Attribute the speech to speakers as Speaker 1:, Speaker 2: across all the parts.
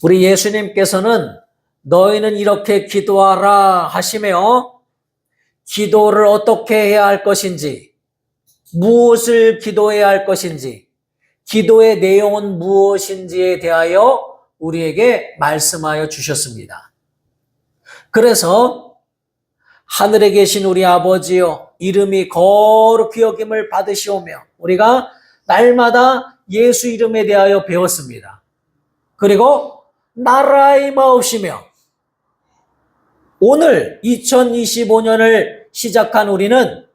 Speaker 1: 우리 예수님께서는 너희는 이렇게 기도하라 하시며 기도를 어떻게 해야 할 것인지, 무엇을 기도해야 할 것인지, 기도의 내용은 무엇인지에 대하여 우리에게 말씀하여 주셨습니다. 그래서 하늘에 계신 우리 아버지여, 이름이 거룩히 여김을 받으시오며, 우리가 날마다 예수 이름에 대하여 배웠습니다. 그리고 나라의 마옵시며, 오늘 2025년을 시작한 우리는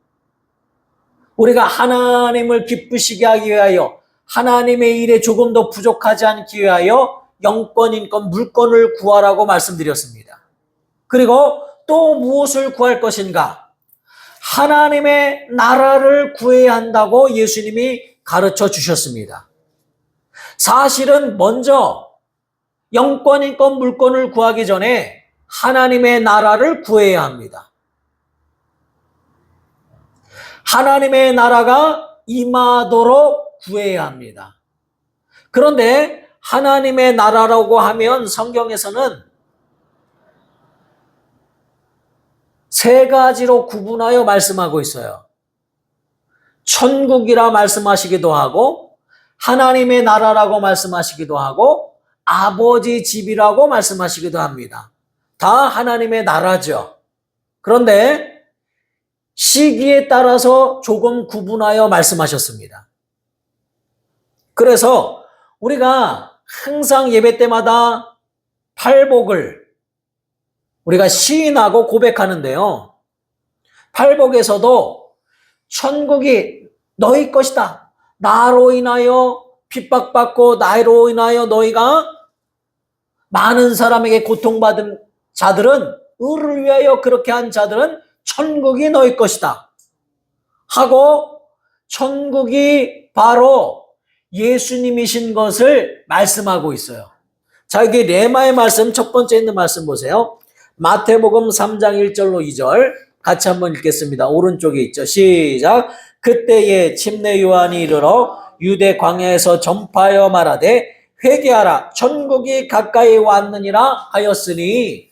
Speaker 1: 우리가 하나님을 기쁘시게 하기 위하여, 하나님의 일에 조금 더 부족하지 않기 위하여 영권, 인권, 물권을 구하라고 말씀드렸습니다. 그리고 또 무엇을 구할 것인가? 하나님의 나라를 구해야 한다고 예수님이 가르쳐 주셨습니다. 사실은 먼저 영권, 인권, 물권을 구하기 전에 하나님의 나라를 구해야 합니다. 하나님의 나라가 임하도록 구해야 합니다. 그런데 하나님의 나라라고 하면 성경에서는 세 가지로 구분하여 말씀하고 있어요. 천국이라 말씀하시기도 하고, 하나님의 나라라고 말씀하시기도 하고, 아버지 집이라고 말씀하시기도 합니다. 다 하나님의 나라죠. 그런데 시기에 따라서 조금 구분하여 말씀하셨습니다. 그래서 우리가 항상 예배 때마다 팔복을 우리가 시인하고 고백하는데요. 팔복에서도 천국이 너희 것이다. 나로 인하여 핍박받고 나로 인하여 너희가 많은 사람에게 고통받은 자들은, 의를 위하여 그렇게 한 자들은 천국이 너희 것이다 하고, 천국이 바로 예수님이신 것을 말씀하고 있어요. 자, 여기 레마의 말씀 첫 번째 있는 말씀 보세요. 마태복음 3장 1절로 2절 같이 한번 읽겠습니다. 오른쪽에 있죠. 시작. 그때에 침례 요한이 이르러 유대 광야에서 전파하여 말하되 회개하라, 천국이 가까이 왔느니라 하였으니,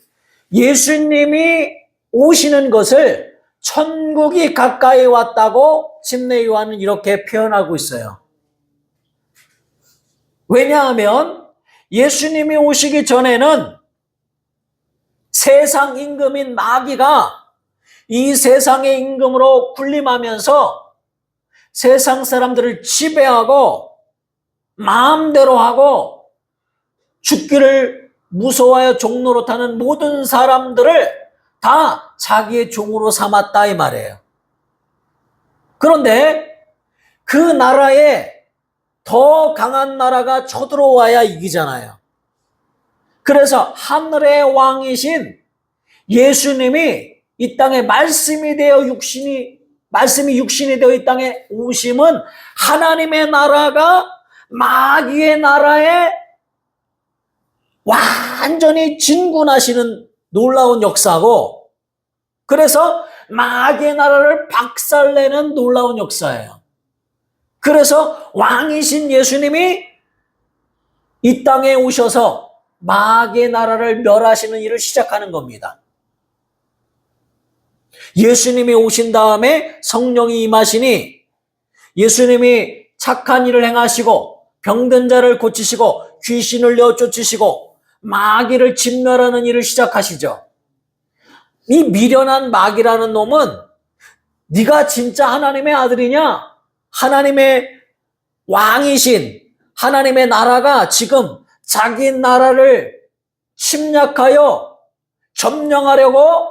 Speaker 1: 예수님이 오시는 것을 천국이 가까이 왔다고 침례 요한은 이렇게 표현하고 있어요. 왜냐하면 예수님이 오시기 전에는 세상 임금인 마귀가 이 세상의 임금으로 군림하면서 세상 사람들을 지배하고 마음대로 하고 죽기를 무서워하여 종노릇하는 모든 사람들을 다 자기의 종으로 삼았다 이 말이에요. 그런데 그 나라에 더 강한 나라가 쳐들어와야 이기잖아요. 그래서 하늘의 왕이신 예수님이 이 땅에 말씀이 육신이 되어 이 땅에 오심은 하나님의 나라가 마귀의 나라에 완전히 진군하시는 놀라운 역사고, 그래서 마귀의 나라를 박살내는 놀라운 역사예요. 그래서 왕이신 예수님이 이 땅에 오셔서 마귀의 나라를 멸하시는 일을 시작하는 겁니다. 예수님이 오신 다음에 성령이 임하시니, 예수님이 착한 일을 행하시고 병든 자를 고치시고 귀신을 내어쫓으시고 마귀를 진멸하는 일을 시작하시죠. 이 미련한 마귀라는 놈은 네가 진짜 하나님의 아들이냐? 하나님의 왕이신 하나님의 나라가 지금 자기 나라를 침략하여 점령하려고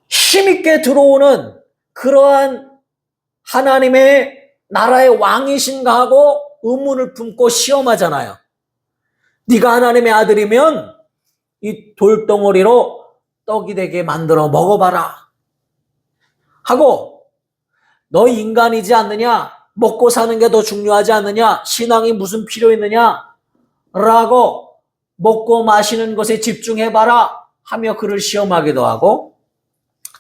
Speaker 1: 힘있게 들어오는 그러한 하나님의 나라의 왕이신가 하고 의문을 품고 시험하잖아요. 네가 하나님의 아들이면 이 돌덩어리로 떡이 되게 만들어 먹어봐라 하고, 너 인간이지 않느냐? 먹고 사는 게 더 중요하지 않느냐? 신앙이 무슨 필요 있느냐? 라고 먹고 마시는 것에 집중해봐라 하며 그를 시험하기도 하고,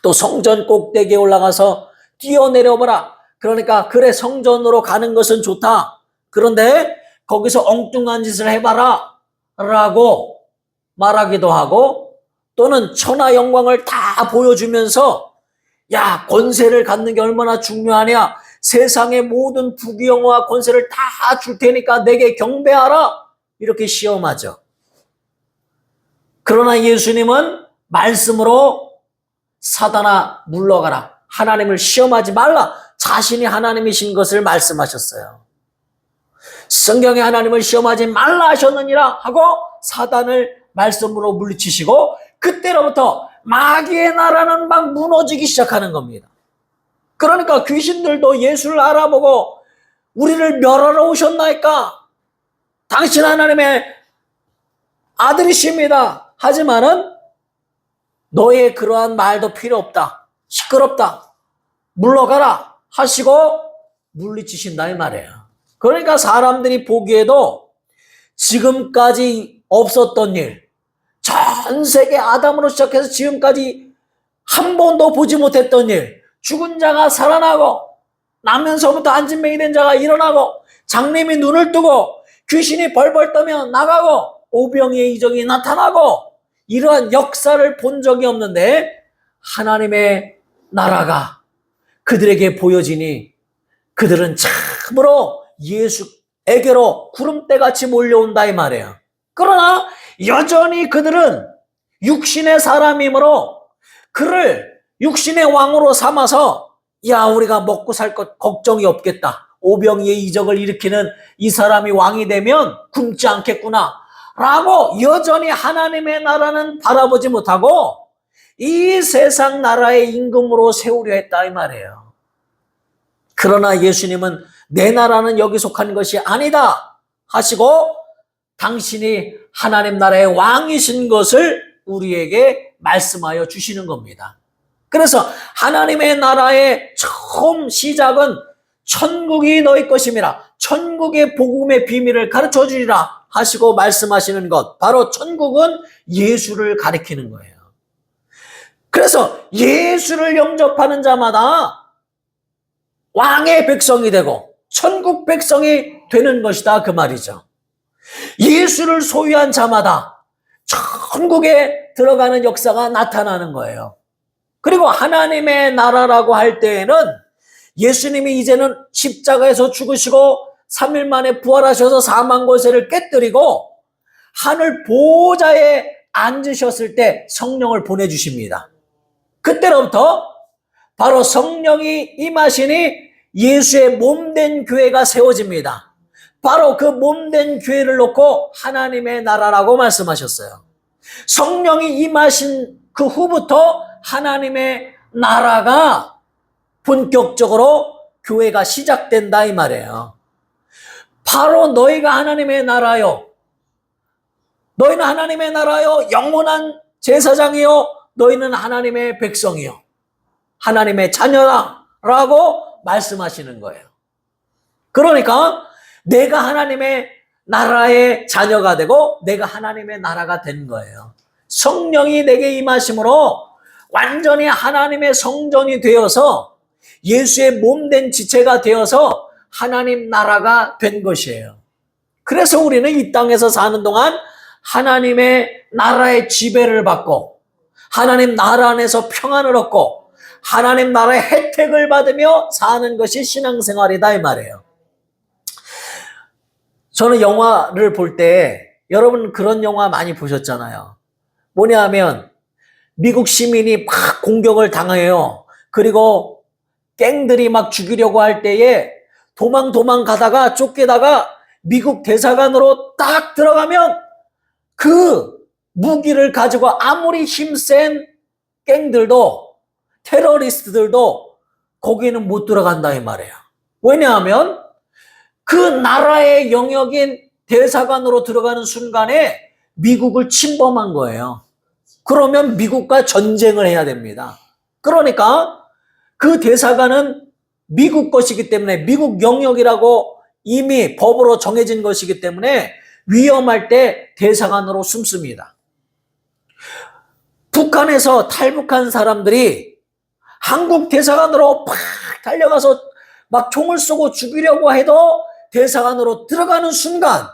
Speaker 1: 또 성전 꼭대기에 올라가서 뛰어내려봐라. 그러니까 그래, 성전으로 가는 것은 좋다. 그런데 거기서 엉뚱한 짓을 해봐라 라고 말하기도 하고, 또는 천하 영광을 다 보여주면서 야, 권세를 갖는 게 얼마나 중요하냐, 세상의 모든 부귀영화와 권세를 다 줄 테니까 내게 경배하라, 이렇게 시험하죠. 그러나 예수님은 말씀으로 사단아 물러가라, 하나님을 시험하지 말라, 자신이 하나님이신 것을 말씀하셨어요. 성경에 하나님을 시험하지 말라 하셨느니라 하고 사단을 말씀으로 물리치시고, 그때로부터 마귀의 나라는 막 무너지기 시작하는 겁니다. 그러니까 귀신들도 예수를 알아보고 우리를 멸하러 오셨나이까, 당신 하나님의 아들이십니다 하지만은 너의 그러한 말도 필요 없다, 시끄럽다, 물러가라 하시고 물리치신다 이 말이에요. 그러니까 사람들이 보기에도 지금까지 없었던 일, 전 세계 아담으로 시작해서 지금까지 한 번도 보지 못했던 일, 죽은 자가 살아나고 나면서부터 안진뱅이 된 자가 일어나고 장님이 눈을 뜨고 귀신이 벌벌 떠며 나가고 오병이의 이적이 나타나고, 이러한 역사를 본 적이 없는데 하나님의 나라가 그들에게 보여지니 그들은 참으로 예수에게로 구름대같이 몰려온다 이 말이에요. 그러나 여전히 그들은 육신의 사람이므로 그를 육신의 왕으로 삼아서 야, 우리가 먹고 살 것 걱정이 없겠다, 오병이의 이적을 일으키는 이 사람이 왕이 되면 굶지 않겠구나 라고 여전히 하나님의 나라는 바라보지 못하고 이 세상 나라의 임금으로 세우려 했다 이 말이에요. 그러나 예수님은 내 나라는 여기 속한 것이 아니다 하시고 당신이 하나님 나라의 왕이신 것을 우리에게 말씀하여 주시는 겁니다. 그래서 하나님의 나라의 처음 시작은 천국이 너희 것임이라, 천국의 복음의 비밀을 가르쳐 주리라 하시고 말씀하시는 것, 바로 천국은 예수를 가리키는 거예요. 그래서 예수를 영접하는 자마다 왕의 백성이 되고 천국 백성이 되는 것이다 그 말이죠. 예수를 소유한 자마다 천국에 들어가는 역사가 나타나는 거예요. 그리고 하나님의 나라라고 할 때에는 예수님이 이제는 십자가에서 죽으시고 3일 만에 부활하셔서 사망 권세를 깨뜨리고 하늘 보좌에 앉으셨을 때 성령을 보내주십니다. 그때로부터 바로 성령이 임하시니 예수의 몸된 교회가 세워집니다. 바로 그 몸된 교회를 놓고 하나님의 나라라고 말씀하셨어요. 성령이 임하신 그 후부터 하나님의 나라가 본격적으로 교회가 시작된다 이 말이에요. 바로 너희가 하나님의 나라요, 너희는 하나님의 나라요, 영원한 제사장이요, 너희는 하나님의 백성이요, 하나님의 자녀라 라고 말씀하시는 거예요. 그러니까 내가 하나님의 나라의 자녀가 되고 내가 하나님의 나라가 된 거예요. 성령이 내게 임하심으로 완전히 하나님의 성전이 되어서 예수의 몸된 지체가 되어서 하나님 나라가 된 것이에요. 그래서 우리는 이 땅에서 사는 동안 하나님의 나라의 지배를 받고 하나님 나라 안에서 평안을 얻고 하나님 나라의 혜택을 받으며 사는 것이 신앙생활이다 이 말이에요. 저는 영화를 볼 때, 여러분 그런 영화 많이 보셨잖아요. 뭐냐 하면 미국 시민이 막 공격을 당해요. 그리고 갱들이 막 죽이려고 할 때에 도망 가다가 쫓기다가 미국 대사관으로 딱 들어가면 그 무기를 가지고 아무리 힘센 갱들도 테러리스트들도 거기는 못 들어간다 이 말이에요. 왜냐하면 그 나라의 영역인 대사관으로 들어가는 순간에 미국을 침범한 거예요. 그러면 미국과 전쟁을 해야 됩니다. 그러니까 그 대사관은 미국 것이기 때문에, 미국 영역이라고 이미 법으로 정해진 것이기 때문에 위험할 때 대사관으로 숨습니다. 북한에서 탈북한 사람들이 한국 대사관으로 팍 달려가서 막 총을 쏘고 죽이려고 해도 대상 안으로 들어가는 순간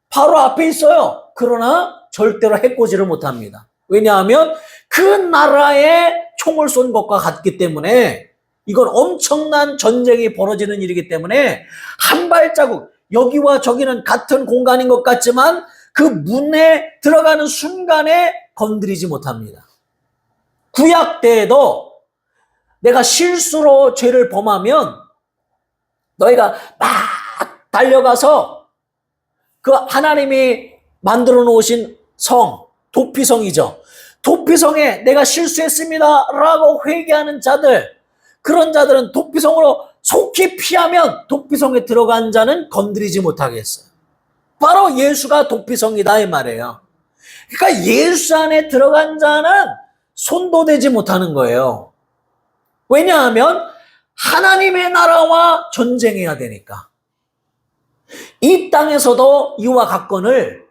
Speaker 1: 바로 앞에 있어요. 그러나 절대로 해코지를 못합니다. 왜냐하면 그 나라에 총을 쏜 것과 같기 때문에 이건 엄청난 전쟁이 벌어지는 일이기 때문에 한 발자국, 여기와 저기는 같은 공간인 것 같지만 그 문에 들어가는 순간에 건드리지 못합니다. 구약 때에도 내가 실수로 죄를 범하면 너희가 막 달려가서 그 하나님이 만들어 놓으신 성, 도피성이죠. 도피성에 내가 실수했습니다 라고 회개하는 자들, 그런 자들은 도피성으로 속히 피하면 도피성에 들어간 자는 건드리지 못하게 했어요. 바로 예수가 도피성이다 이 말이에요. 그러니까 예수 안에 들어간 자는 손도 대지 못하는 거예요. 왜냐하면 하나님의 나라와 전쟁해야 되니까. 이 땅에서도 이와 같건을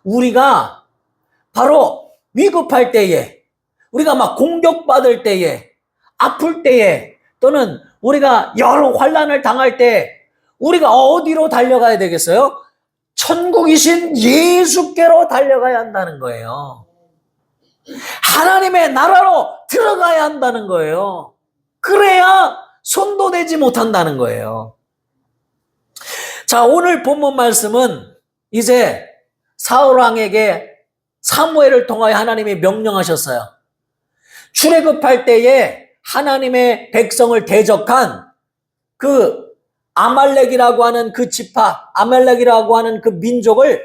Speaker 1: 우리가 바로 위급할 때에, 우리가 막 공격받을 때에, 아플 때에, 또는 우리가 여러 환난을 당할 때 우리가 어디로 달려가야 되겠어요? 천국이신 예수께로 달려가야 한다는 거예요. 하나님의 나라로 들어가야 한다는 거예요. 그래야 손도 대지 못한다는 거예요. 자, 오늘 본문 말씀은 이제 사울왕에게 사무엘을 통하여 하나님이 명령하셨어요. 출애굽할 때에 하나님의 백성을 대적한 그 아말렉이라고 하는 그 지파, 아말렉이라고 하는 그 민족을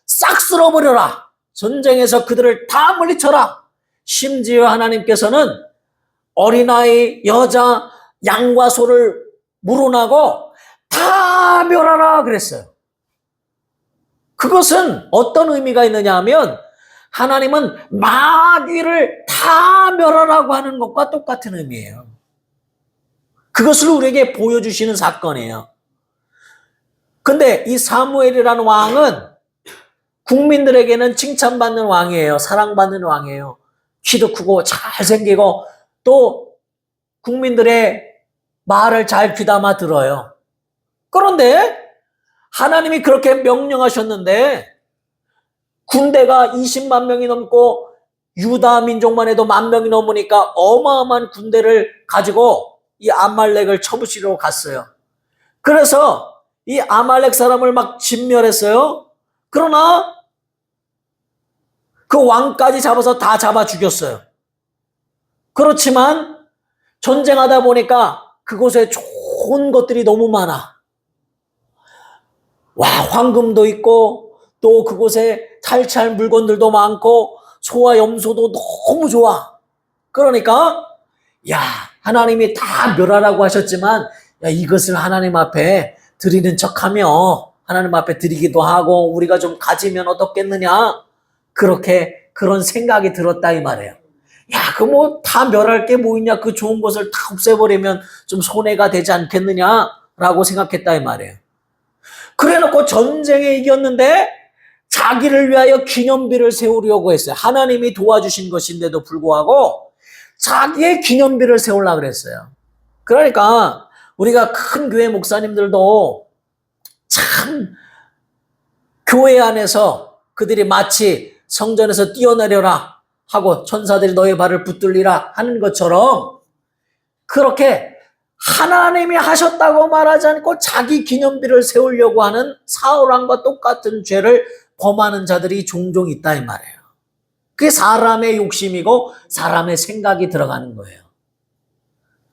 Speaker 1: 싹 쓸어버려라. 전쟁에서 그들을 다 물리쳐라. 심지어 하나님께서는 어린아이, 여자, 양과 소를 물어나고 다 멸하라 그랬어요. 그것은 어떤 의미가 있느냐 하면 하나님은 마귀를 다 멸하라고 하는 것과 똑같은 의미예요. 그것을 우리에게 보여주시는 사건이에요. 근데 이 사무엘이라는 왕은 국민들에게는 칭찬받는 왕이에요. 사랑받는 왕이에요. 키도 크고 잘생기고 또 국민들의 말을 잘 귀담아 들어요. 그런데 하나님이 그렇게 명령하셨는데 군대가 20만 명이 넘고 유다 민족만 해도 10,000명이 넘으니까 어마어마한 군대를 가지고 이 아말렉을 쳐부시러 갔어요. 그래서 이 아말렉 사람을 막 진멸했어요. 그러나 그 왕까지 잡아서 다 잡아 죽였어요. 그렇지만 전쟁하다 보니까 그곳에 좋은 것들이 너무 많아. 와, 황금도 있고 또 그곳에 탈취할 물건들도 많고 소와 염소도 너무 좋아. 그러니까 야, 하나님이 다 멸하라고 하셨지만 야, 이것을 하나님 앞에 드리는 척하며 하나님 앞에 드리기도 하고 우리가 좀 가지면 어떻겠느냐, 그렇게 그런 생각이 들었다 이 말이에요. 야, 그 뭐 다 멸할 게 뭐 있냐, 그 좋은 것을 다 없애버리면 좀 손해가 되지 않겠느냐라고 생각했다 이 말이에요. 그래놓고 전쟁에 이겼는데 자기를 위하여 기념비를 세우려고 했어요. 하나님이 도와주신 것인데도 불구하고 자기의 기념비를 세우려고 그랬어요. 그러니까 우리가 큰 교회 목사님들도 참 교회 안에서 그들이 마치 성전에서 뛰어내려라 하고 천사들이 너의 발을 붙들리라 하는 것처럼 그렇게 하나님이 하셨다고 말하지 않고 자기 기념비를 세우려고 하는 사울왕과 똑같은 죄를 범하는 자들이 종종 있다 이 말이에요. 그게 사람의 욕심이고 사람의 생각이 들어가는 거예요.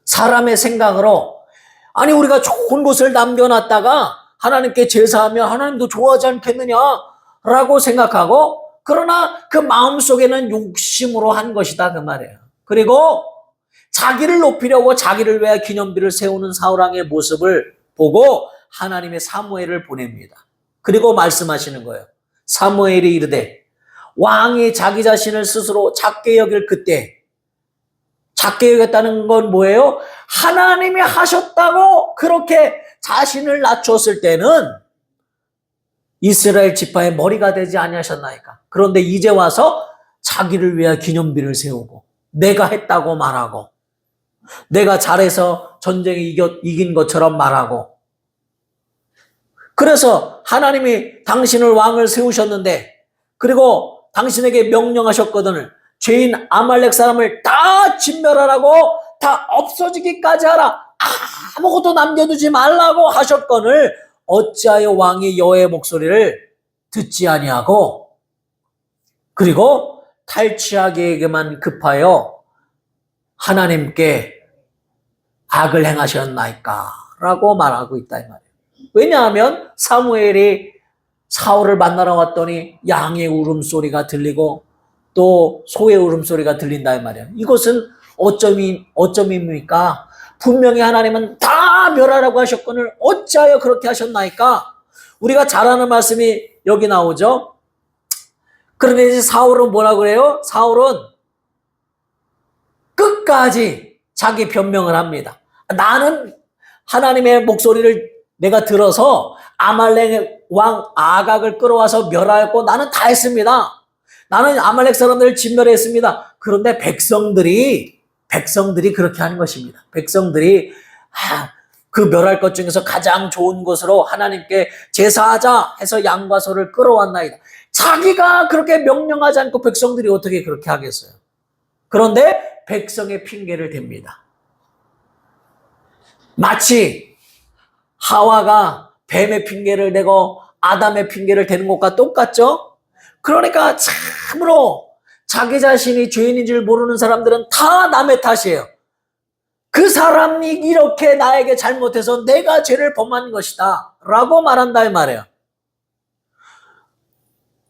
Speaker 1: 사람의 생각으로 아니 우리가 좋은 곳을 남겨놨다가 하나님께 제사하면 하나님도 좋아하지 않겠느냐라고 생각하고, 그러나 그 마음속에는 욕심으로 한 것이다 그 말이에요. 그리고 자기를 높이려고 자기를 위해 기념비를 세우는 사울왕의 모습을 보고 하나님의 사무엘을 보냅니다. 그리고 말씀하시는 거예요. 사무엘이 이르되 왕이 자기 자신을 스스로 작게 여길 그때, 작게 여겼다는 건 뭐예요? 하나님이 하셨다고 그렇게 자신을 낮췄을 때는 이스라엘 지파의 머리가 되지 아니하셨나이까. 그런데 이제 와서 자기를 위해 기념비를 세우고 내가 했다고 말하고 내가 잘해서 전쟁에 이긴 것처럼 말하고 그래서 하나님이 당신을 왕을 세우셨는데, 그리고 당신에게 명령하셨거든. 죄인 아말렉 사람을 다 진멸하라고, 다 없어지기까지 하라, 아무것도 남겨두지 말라고 하셨거늘 어찌하여 왕이 여호와의 목소리를 듣지 아니하고, 그리고 탈취하기에게만 급하여 하나님께 악을 행하셨나이까 라고 말하고 있다 이 말이에요. 왜냐하면 사무엘이 사울을 만나러 왔더니 양의 울음소리가 들리고 또 소의 울음소리가 들린다 이 말이에요. 이것은 어점입니까? 분명히 하나님은 다 멸하라고 하셨거늘 어찌하여 그렇게 하셨나이까? 우리가 잘 아는 말씀이 여기 나오죠. 그런데 이제 사울은 뭐라 그래요? 사울은 끝까지 자기 변명을 합니다. 나는 하나님의 목소리를 내가 들어서 아말렉 왕 아각을 끌어와서 멸하였고 나는 다 했습니다. 나는 아말렉 사람들을 진멸했습니다. 그런데 백성들이 그렇게 하는 것입니다. 백성들이 그 멸할 것 중에서 가장 좋은 것으로 하나님께 제사하자 해서 양과 소를 끌어왔나이다. 자기가 그렇게 명령하지 않고 백성들이 어떻게 그렇게 하겠어요? 그런데 백성의 핑계를 댑니다. 마치 하와가 뱀의 핑계를 대고 아담의 핑계를 대는 것과 똑같죠? 그러니까 참으로 자기 자신이 죄인인 줄 모르는 사람들은 다 남의 탓이에요. 그 사람이 이렇게 나에게 잘못해서 내가 죄를 범한 것이다 라고 말한다 이 말이에요.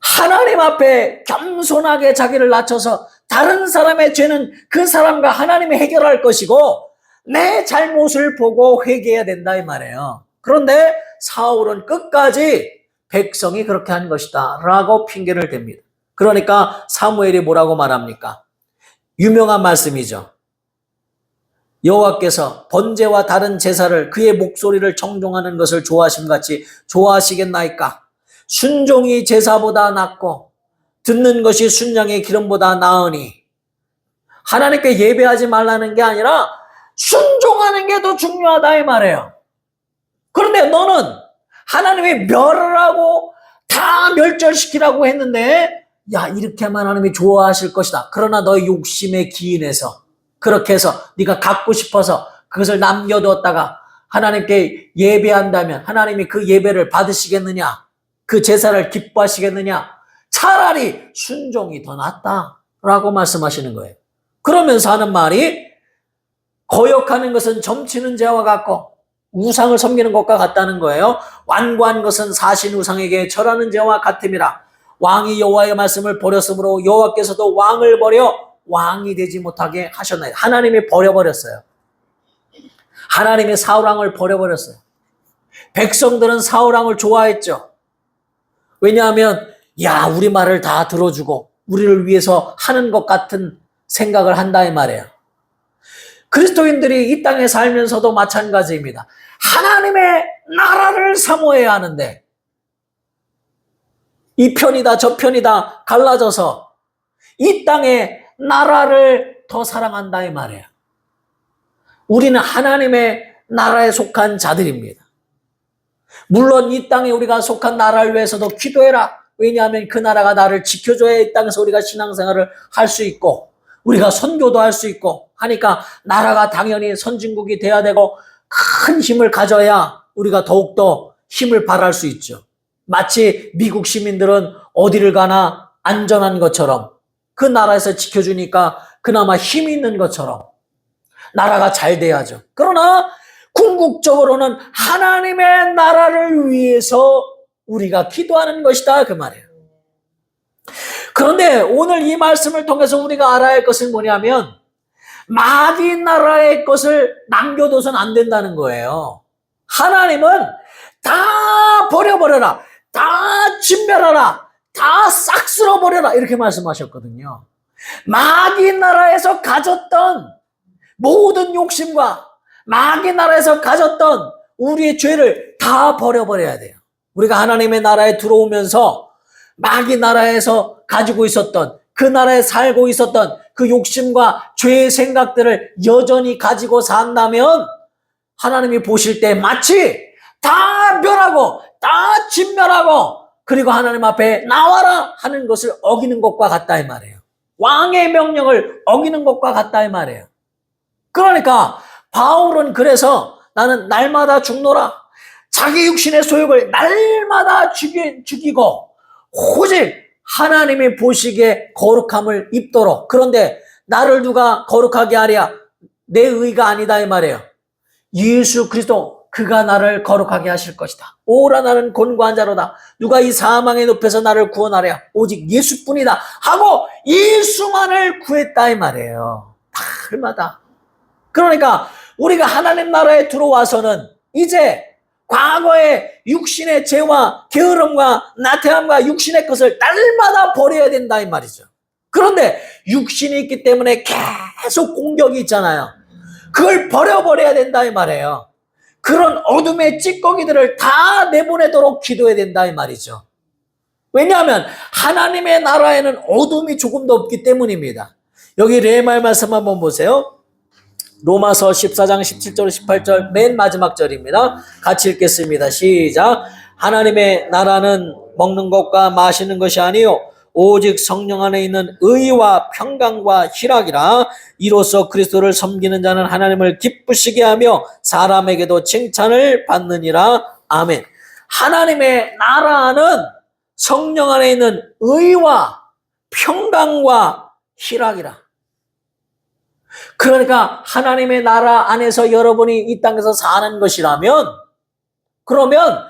Speaker 1: 하나님 앞에 겸손하게 자기를 낮춰서 다른 사람의 죄는 그 사람과 하나님이 해결할 것이고 내 잘못을 보고 회개해야 된다 이 말이에요. 그런데 사울은 끝까지 백성이 그렇게 한 것이다 라고 핑계를 댑니다. 그러니까 사무엘이 뭐라고 말합니까? 유명한 말씀이죠. 여호와께서 번제와 다른 제사를 그의 목소리를 청종하는 것을 좋아하심같이 좋아하시겠나이까? 순종이 제사보다 낫고 듣는 것이 순양의 기름보다 나으니. 하나님께 예배하지 말라는 게 아니라 순종하는 게 더 중요하다 이 말이에요. 그런데 너는 하나님이 멸하라고 다 멸절시키라고 했는데 야 이렇게만 하나님이 좋아하실 것이다. 그러나 너의 욕심에 기인해서 그렇게 해서 네가 갖고 싶어서 그것을 남겨두었다가 하나님께 예배한다면 하나님이 그 예배를 받으시겠느냐? 그 제사를 기뻐하시겠느냐? 차라리 순종이 더 낫다라고 말씀하시는 거예요. 그러면서 하는 말이 거역하는 것은 점치는 자와 같고 우상을 섬기는 것과 같다는 거예요. 완고한 것은 사신 우상에게 절하는 자와 같음이라. 왕이 여호와의 말씀을 버렸으므로 여호와께서도 왕을 버려 왕이 되지 못하게 하셨나이다. 하나님이 버려버렸어요. 하나님이 사울왕을 버려버렸어요. 백성들은 사울왕을 좋아했죠. 왜냐하면 야 우리 말을 다 들어주고 우리를 위해서 하는 것 같은 생각을 한다 이 말이에요. 그리스도인들이 이 땅에 살면서도 마찬가지입니다. 하나님의 나라를 사모해야 하는데 이 편이다 저 편이다 갈라져서 이 땅의 나라를 더 사랑한다 이 말이에요. 우리는 하나님의 나라에 속한 자들입니다. 물론 이 땅에 우리가 속한 나라를 위해서도 기도해라. 왜냐하면 그 나라가 나를 지켜줘야 이 땅에서 우리가 신앙생활을 할 수 있고 우리가 선교도 할 수 있고 하니까 나라가 당연히 선진국이 돼야 되고 큰 힘을 가져야 우리가 더욱더 힘을 발할 수 있죠. 마치 미국 시민들은 어디를 가나 안전한 것처럼 그 나라에서 지켜주니까 그나마 힘이 있는 것처럼 나라가 잘 돼야죠. 그러나 궁극적으로는 하나님의 나라를 위해서 우리가 기도하는 것이다 그 말이에요. 그런데 오늘 이 말씀을 통해서 우리가 알아야 할 것은 뭐냐면 마귀 나라의 것을 남겨둬서는 안 된다는 거예요. 하나님은 다 버려버려라, 다 진멸하라, 다 싹 쓸어버려라 이렇게 말씀하셨거든요. 마귀 나라에서 가졌던 모든 욕심과 마귀 나라에서 가졌던 우리의 죄를 다 버려버려야 돼요. 우리가 하나님의 나라에 들어오면서 마귀 나라에서 가지고 있었던 그 나라에 살고 있었던 그 욕심과 죄의 생각들을 여전히 가지고 산다면 하나님이 보실 때 마치 다 멸하고 다 진멸하고 그리고 하나님 앞에 나와라 하는 것을 어기는 것과 같다 이 말이에요. 왕의 명령을 어기는 것과 같다 이 말이에요. 그러니까 바울은 그래서 나는 날마다 죽노라. 자기 육신의 소욕을 날마다 죽이고 오직 하나님이 보시기에 거룩함을 입도록. 그런데 나를 누가 거룩하게 하랴? 내 의가 아니다 이 말이에요. 예수 그리스도 그가 나를 거룩하게 하실 것이다. 오라 나는 곤고한 자로다. 누가 이 사망의 늪에서 나를 구원하랴? 오직 예수뿐이다 하고 예수만을 구했다 이 말이에요. 날마다. 그러니까 우리가 하나님 나라에 들어와서는 이제 과거의 육신의 죄와 게으름과 나태함과 육신의 것을 날마다 버려야 된다 이 말이죠. 그런데 육신이 있기 때문에 계속 공격이 있잖아요. 그걸 버려야 된다 이 말이에요. 그런 어둠의 찌꺼기들을 다 내보내도록 기도해야 된다 이 말이죠. 왜냐하면 하나님의 나라에는 어둠이 조금도 없기 때문입니다. 여기 레말 말씀 한번 보세요. 로마서 14장 17절 18절 맨 마지막 절입니다. 같이 읽겠습니다. 시작. 하나님의 나라는 먹는 것과 마시는 것이 아니요 오직 성령 안에 있는 의와 평강과 희락이라. 이로써 그리스도를 섬기는 자는 하나님을 기쁘시게 하며 사람에게도 칭찬을 받느니라. 아멘. 하나님의 나라는 성령 안에 있는 의와 평강과 희락이라. 그러니까 하나님의 나라 안에서 여러분이 이 땅에서 사는 것이라면 그러면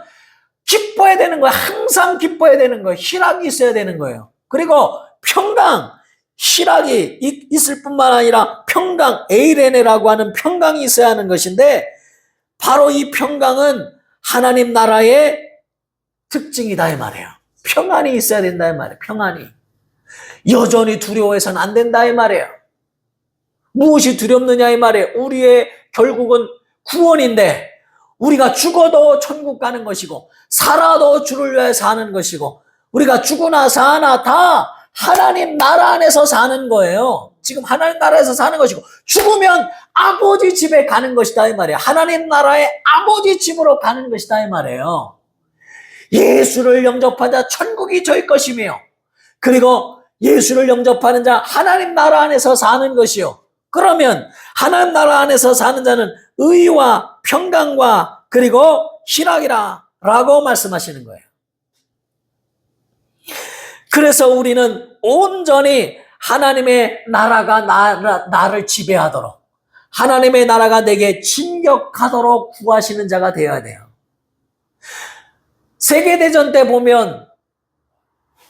Speaker 1: 기뻐야 되는 거예요. 항상 기뻐야 되는 거예요. 희락이 있어야 되는 거예요. 그리고 평강, 희락이 있을 뿐만 아니라 평강, 에이레네라고 하는 평강이 있어야 하는 것인데 바로 이 평강은 하나님 나라의 특징이다 이 말이에요. 평안이 있어야 된다 이 말이에요. 평안이. 여전히 두려워해서는 안 된다 이 말이에요. 무엇이 두렵느냐 이 말이에요. 우리의 결국은 구원인데 우리가 죽어도 천국 가는 것이고 살아도 주를 위해 사는 것이고 우리가 죽으나 사나 다 하나님 나라 안에서 사는 거예요. 지금 하나님 나라에서 사는 것이고 죽으면 아버지 집에 가는 것이다 이 말이에요. 하나님 나라의 아버지 집으로 가는 것이다 이 말이에요. 예수를 영접한 자 천국이 저희 것이며 그리고 예수를 영접하는 자 하나님 나라 안에서 사는 것이요. 그러면 하나님 나라 안에서 사는 자는 의와 평강과 그리고 희락이라 라고 말씀하시는 거예요. 그래서 우리는 온전히 하나님의 나라가 나를 지배하도록 하나님의 나라가 내게 진격하도록 구하시는 자가 되어야 돼요. 세계대전 때 보면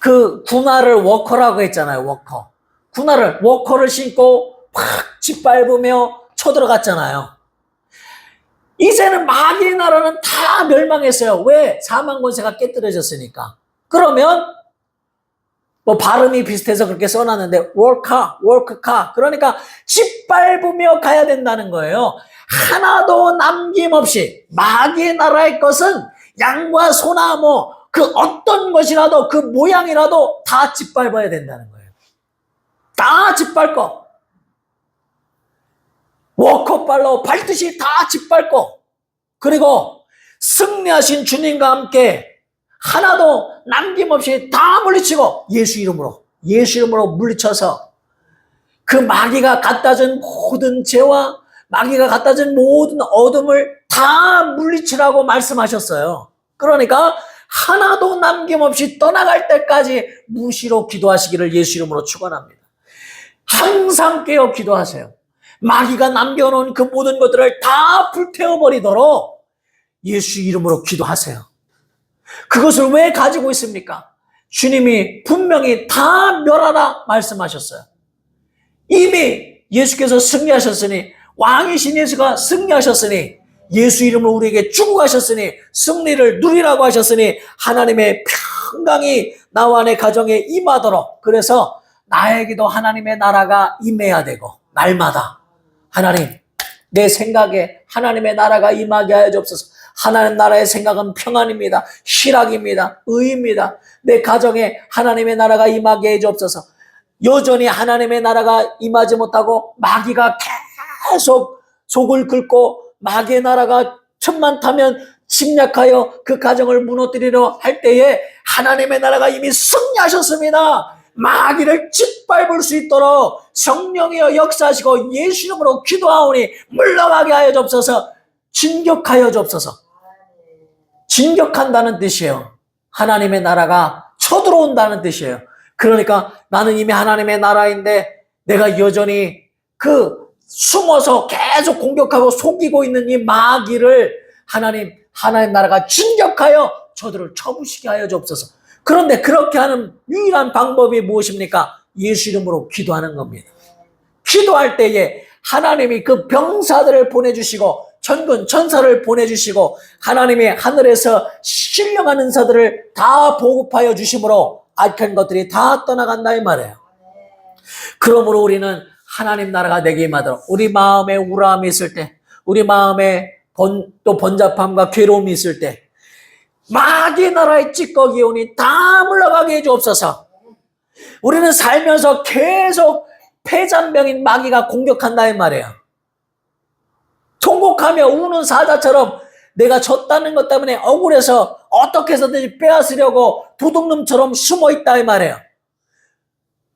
Speaker 1: 그 군화를 워커라고 했잖아요. 워커를 신고 팍 짓밟으며 쳐들어갔잖아요. 이제는 마귀의 나라는 다 멸망했어요. 왜? 사망권세가 깨뜨려졌으니까. 그러면 뭐 발음이 비슷해서 그렇게 써놨는데 워크카 그러니까 짓밟으며 가야 된다는 거예요. 하나도 남김없이 마귀의 나라의 것은 양과 소나 뭐 그 어떤 것이라도 그 모양이라도 다 짓밟아야 된다는 거예요. 다 짓밟고 워커발로 밟듯이 다 짓밟고 그리고 승리하신 주님과 함께 하나도 남김없이 다 물리치고 예수 이름으로 물리쳐서 그 마귀가 갖다 준 모든 죄와 마귀가 갖다 준 모든 어둠을 다 물리치라고 말씀하셨어요. 그러니까 하나도 남김없이 떠나갈 때까지 무시로 기도하시기를 예수 이름으로 축원합니다. 항상 깨어 기도하세요. 마귀가 남겨놓은 그 모든 것들을 다 불태워버리도록 예수 이름으로 기도하세요. 그것을 왜 가지고 있습니까? 주님이 분명히 다 멸하라 말씀하셨어요. 이미 예수께서 승리하셨으니 왕이신 예수가 승리하셨으니 예수 이름으로 우리에게 주고 가셨으니 승리를 누리라고 하셨으니 하나님의 평강이 나와 내 가정에 임하도록 그래서 나에게도 하나님의 나라가 임해야 되고 날마다 하나님 내 생각에 하나님의 나라가 임하게 하여 주옵소서. 하나님 나라의 생각은 평안입니다. 희락입니다. 의입니다. 내 가정에 하나님의 나라가 임하게 해 주옵소서. 여전히 하나님의 나라가 임하지 못하고 마귀가 계속 속을 긁고 마귀의 나라가 천만 타면 침략하여 그 가정을 무너뜨리려 할 때에 하나님의 나라가 이미 승리하셨습니다. 마귀를 짓밟을 수 있도록 성령이여 역사하시고 예수 이름으로 기도하오니 물러가게 하여 주옵소서. 진격하여 주옵소서. 진격한다는 뜻이에요. 하나님의 나라가 쳐들어온다는 뜻이에요. 그러니까 나는 이미 하나님의 나라인데 내가 여전히 그 숨어서 계속 공격하고 속이고 있는 이 마귀를 하나님 나라가 진격하여 저들을 쳐부시게 하여 주옵소서. 그런데 그렇게 하는 유일한 방법이 무엇입니까? 예수 이름으로 기도하는 겁니다. 기도할 때에 하나님이 그 병사들을 보내주시고 천군 천사를 보내주시고 하나님이 하늘에서 신령한 은사들을 다 보급하여 주심으로 악한 것들이 다 떠나간다 이 말이에요. 그러므로 우리는 하나님 나라가 내게 임하도록 우리 마음에 우울함이 있을 때, 우리 마음에 또 번잡함과 괴로움이 있을 때 마귀 나라의 찌꺼기 오니 다 물러가게 해주옵소서. 우리는 살면서 계속 폐잔병인 마귀가 공격한다 이 말이에요. 통곡하며 우는 사자처럼 내가 졌다는 것 때문에 억울해서 어떻게 해서든지 빼앗으려고 도둑놈처럼 숨어있다 이 말이에요.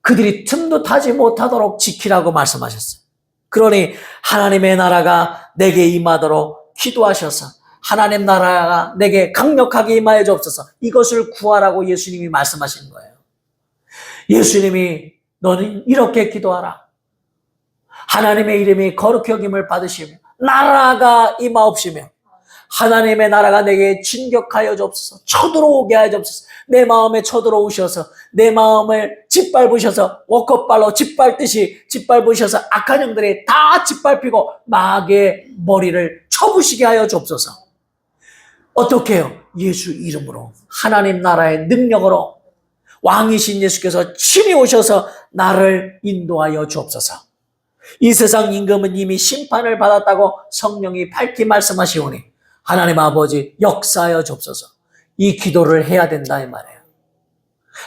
Speaker 1: 그들이 틈도 타지 못하도록 지키라고 말씀하셨어요. 그러니 하나님의 나라가 내게 임하도록 기도하셔서 하나님 나라가 내게 강력하게 임하여 주옵소서. 이것을 구하라고 예수님이 말씀하신 거예요. 예수님이 너는 이렇게 기도하라. 하나님의 이름이 거룩히 여김을 받으시며 나라가 임하옵시며 하나님의 나라가 내게 진격하여 주옵소서. 쳐들어오게 하여 주옵소서. 내 마음에 쳐들어오셔서 내 마음을 짓밟으셔서 워커발로 짓밟으셔서 악한 영들이 다 짓밟히고 마귀의 머리를 쳐부시게 하여 주옵소서. 어떻게 해요? 예수 이름으로 하나님 나라의 능력으로 왕이신 예수께서 친히 오셔서 나를 인도하여 주옵소서. 이 세상 임금은 이미 심판을 받았다고 성령이 밝히 말씀하시오니 하나님 아버지 역사하여 주옵소서. 이 기도를 해야 된다 이 말이에요.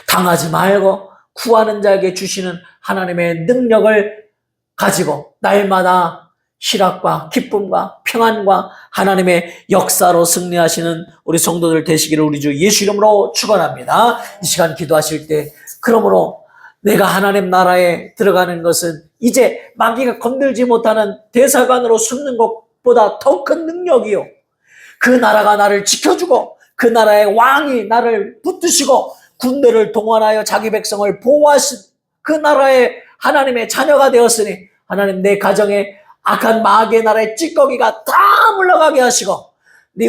Speaker 1: 당하지 말고 구하는 자에게 주시는 하나님의 능력을 가지고 날마다 희락과 기쁨과 평안과 하나님의 역사로 승리하시는 우리 성도들 되시기를 우리 주 예수 이름으로 축원합니다. 이 시간 기도하실 때 그러므로 내가 하나님 나라에 들어가는 것은 이제 마귀가 건들지 못하는 대사관으로 숨는 것보다 더 큰 능력이요. 그 나라가 나를 지켜주고 그 나라의 왕이 나를 붙드시고 군대를 동원하여 자기 백성을 보호하신 그 나라의 하나님의 자녀가 되었으니 하나님 내 가정에 악한 마귀의 나라의 찌꺼기가 다 물러가게 하시고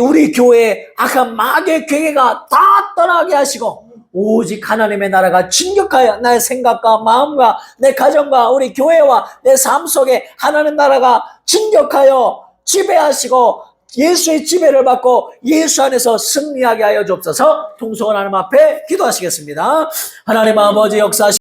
Speaker 1: 우리 교회에 악한 마귀의 괴계가 다 떠나게 하시고 오직 하나님의 나라가 진격하여 나의 생각과 마음과 내 가정과 우리 교회와 내 삶 속에 하나님 나라가 진격하여 지배하시고 예수의 지배를 받고 예수 안에서 승리하게 하여 주옵소서. 통성은 하나님 앞에 기도하시겠습니다. 하나님 아버지 역사하시